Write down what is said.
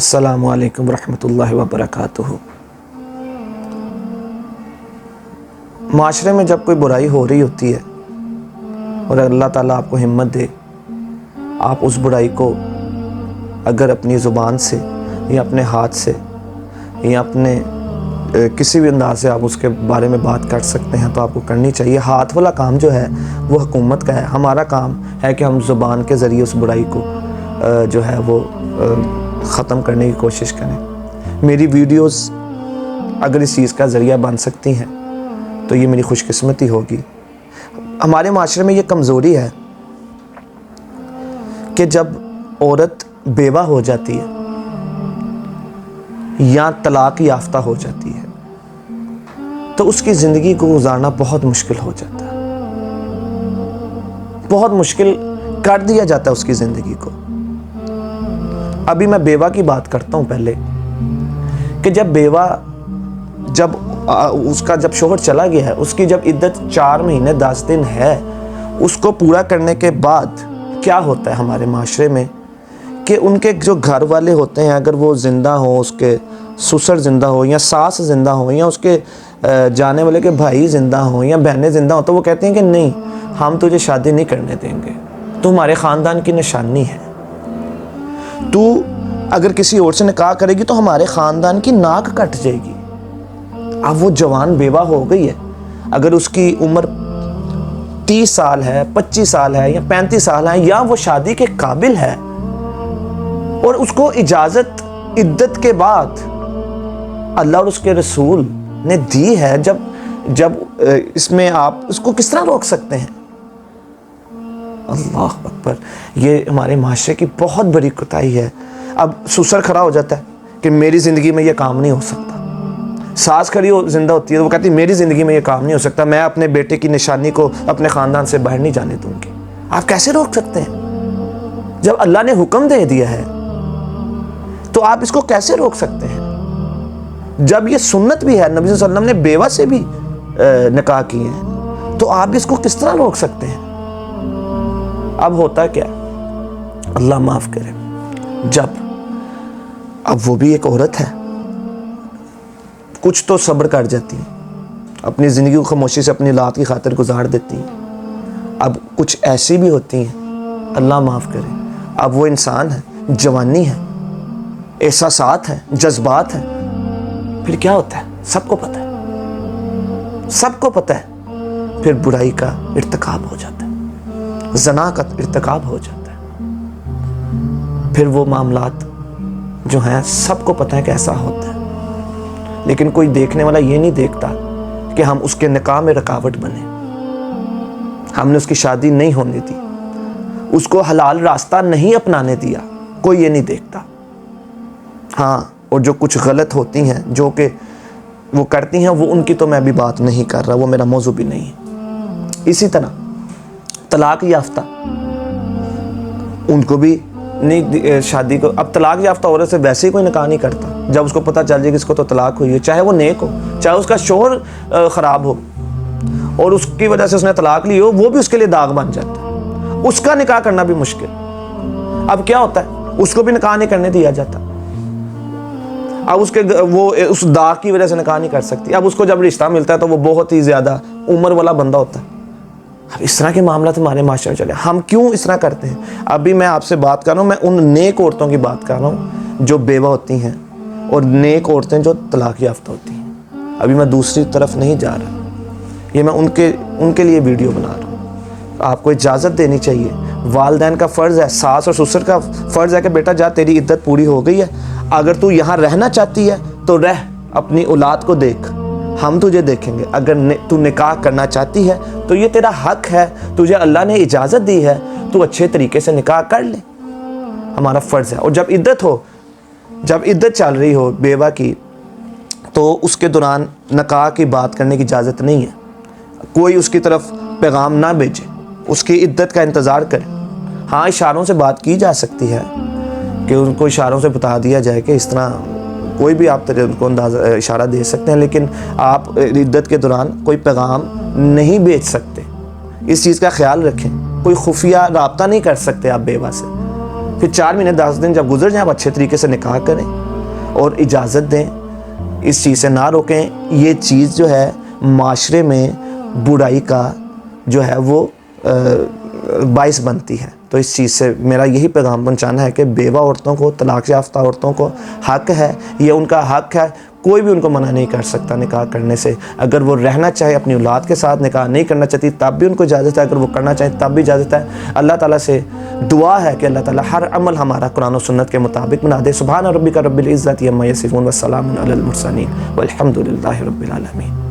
السلام علیکم ورحمۃ اللہ وبرکاتہ۔ معاشرے میں جب کوئی برائی ہو رہی ہوتی ہے اور اللہ تعالیٰ آپ کو ہمت دے، آپ اس برائی کو اگر اپنی زبان سے یا اپنے ہاتھ سے یا اپنے کسی بھی انداز سے آپ اس کے بارے میں بات کر سکتے ہیں تو آپ کو کرنی چاہیے۔ ہاتھ والا کام جو ہے وہ حکومت کا ہے، ہمارا کام ہے کہ ہم زبان کے ذریعے اس برائی کو جو ہے وہ ختم کرنے کی کوشش کریں۔ میری ویڈیوز اگر اس چیز کا ذریعہ بن سکتی ہیں تو یہ میری خوش قسمتی ہوگی۔ ہمارے معاشرے میں یہ کمزوری ہے کہ جب عورت بیوہ ہو جاتی ہے یا طلاق یافتہ ہو جاتی ہے تو اس کی زندگی کو گزارنا بہت مشکل ہو جاتا ہے، بہت مشکل کر دیا جاتا ہے اس کی زندگی کو۔ ابھی میں بیوہ کی بات کرتا ہوں پہلے، کہ جب بیوہ اس کا جب شوہر چلا گیا ہے، اس کی جب عدت 4 مہینے 10 دن ہے، اس کو پورا کرنے کے بعد کیا ہوتا ہے ہمارے معاشرے میں کہ ان کے جو گھر والے ہوتے ہیں، اگر وہ زندہ ہوں، اس کے سسر زندہ ہوں یا ساس زندہ ہوں یا اس کے جانے والے کے بھائی زندہ ہوں یا بہنیں زندہ ہوں، تو وہ کہتے ہیں کہ نہیں، ہم تجھے شادی نہیں کرنے دیں گے، تو ہمارے خاندان کی نشانی ہے، تو اگر کسی اور سے نکاح کرے گی تو ہمارے خاندان کی ناک کٹ جائے گی۔ اب وہ جوان بیوہ ہو گئی ہے، اگر اس کی عمر 30 سال ہے، 25 سال ہے یا 35 سال ہے یا وہ شادی کے قابل ہے، اور اس کو اجازت عدت کے بعد اللہ اور اس کے رسول نے دی ہے، جب اس میں آپ اس کو کس طرح روک سکتے ہیں؟ اللہ اکبر، یہ ہمارے معاشرے کی بہت بڑی کوتاہی ہے۔ اب سسر کھڑا ہو جاتا ہے کہ میری زندگی میں یہ کام نہیں ہو سکتا، ساس کھڑی زندہ ہوتی ہے، وہ کہتی ہے میری زندگی میں یہ کام نہیں ہو سکتا، میں اپنے بیٹے کی نشانی کو اپنے خاندان سے باہر نہیں جانے دوں گی۔ آپ کیسے روک سکتے ہیں؟ جب اللہ نے حکم دے دیا ہے تو آپ اس کو کیسے روک سکتے ہیں؟ جب یہ سنت بھی ہے، نبی صلی اللہ علیہ وسلم نے بیوہ سے بھی نکاح کیے ہیں، تو آپ اس کو کس طرح روک سکتے ہیں؟ اب ہوتا کیا، اللہ معاف کرے، اب وہ بھی ایک عورت ہے، کچھ تو صبر کر جاتی ہے، اپنی زندگی کو خاموشی سے اپنی اولاد کی خاطر گزار دیتی ہیں۔ اب کچھ ایسی بھی ہوتی ہیں، اللہ معاف کرے، اب وہ انسان ہے، جوانی ہے، احساسات ہیں، جذبات ہیں، پھر کیا ہوتا ہے؟ سب کو پتہ ہے، سب کو پتہ ہے، پھر برائی کا ارتکاب ہو جاتا ہے، زنا کا ارتکاب ہو جاتا ہے، پھر وہ معاملات جو ہیں سب کو پتہ ہے کہ ایسا ہوتا ہے، لیکن کوئی دیکھنے والا یہ نہیں دیکھتا کہ ہم اس کے نکاح میں رکاوٹ بنے، ہم نے اس کی شادی نہیں ہونے دی، اس کو حلال راستہ نہیں اپنانے دیا، کوئی یہ نہیں دیکھتا۔ ہاں، اور جو کچھ غلط ہوتی ہیں جو کہ وہ کرتی ہیں، وہ ان کی تو میں ابھی بات نہیں کر رہا، وہ میرا موضوع بھی نہیں ہے۔ اسی طرح طلاق یافتہ، ان کو بھی نہیں شادی کو، اب طلاق یافتہ عورت سے ویسے ہی کوئی نکاح نہیں کرتا، جب اس کو پتہ چل جائے کہ اس کو تو طلاق ہوئی ہے، چاہے وہ نیک ہو، چاہے اس کا شوہر خراب ہو اور اس کی وجہ سے اس نے طلاق لی ہو، وہ بھی اس کے لیے داغ بن جاتا ہے، اس کا نکاح کرنا بھی مشکل۔ اب کیا ہوتا ہے، اس کو بھی نکاح نہیں کرنے دیا جاتا، اب وہ اس داغ کی وجہ سے نکاح نہیں کر سکتی، اب اس کو جب رشتہ ملتا ہے تو وہ بہت ہی زیادہ عمر والا بندہ ہوتا ہے۔ اب اس طرح کے معاملات ہمارے معاشرے میں چلے، ہم کیوں اس طرح کرتے ہیں؟ ابھی میں آپ سے بات کر رہا ہوں، میں ان نیک عورتوں کی بات کر رہا ہوں جو بیوہ ہوتی ہیں، اور نیک عورتیں جو طلاق یافتہ ہوتی ہیں۔ ابھی میں دوسری طرف نہیں جا رہا، یہ میں ان کے لیے ویڈیو بنا رہا ہوں۔ آپ کو اجازت دینی چاہیے، والدین کا فرض ہے، ساس اور سسر کا فرض ہے کہ بیٹا جا، تیری عدت پوری ہو گئی ہے، اگر تو یہاں رہنا چاہتی ہے تو رہ، اپنی اولاد کو دیکھ، ہم تجھے دیکھیں گے، اگر تو نکاح کرنا چاہتی ہے تو یہ تیرا حق ہے، تجھے اللہ نے اجازت دی ہے، تو اچھے طریقے سے نکاح کر لے، ہمارا فرض ہے۔ اور جب عدت چل رہی ہو بیوہ کی، تو اس کے دوران نکاح کی بات کرنے کی اجازت نہیں ہے، کوئی اس کی طرف پیغام نہ بھیجے، اس کی عدت کا انتظار کرے۔ ہاں، اشاروں سے بات کی جا سکتی ہے کہ ان کو اشاروں سے بتا دیا جائے کہ اس طرح، کوئی بھی آپ ان کو اشارہ دے سکتے ہیں، لیکن آپ عدت کے دوران کوئی پیغام نہیں بھیج سکتے، اس چیز کا خیال رکھیں۔ کوئی خفیہ رابطہ نہیں کر سکتے آپ بیوہ سے، پھر 4 مہینے 10 دن جب گزر جائیں آپ اچھے طریقے سے نکاح کریں اور اجازت دیں، اس چیز سے نہ روکیں۔ یہ چیز جو ہے معاشرے میں برائی کا جو ہے وہ باعث بنتی ہے۔ تو اس چیز سے میرا یہی پیغام پہنچانا ہے کہ بیوہ عورتوں کو، طلاق یافتہ عورتوں کو حق ہے، یہ ان کا حق ہے، کوئی بھی ان کو منع نہیں کر سکتا نکاح کرنے سے۔ اگر وہ رہنا چاہے اپنی اولاد کے ساتھ، نکاح نہیں کرنا چاہتی تب بھی ان کو اجازت ہے، اگر وہ کرنا چاہیں تب بھی اجازت ہے۔ اللہ تعالیٰ سے دعا ہے کہ اللہ تعالیٰ ہر عمل ہمارا قرآن و سنت کے مطابق بنا دے۔ سبحان ربک رب العزت عما یصفون والسلام علی المرسلین والحمد للہ رب العالمین۔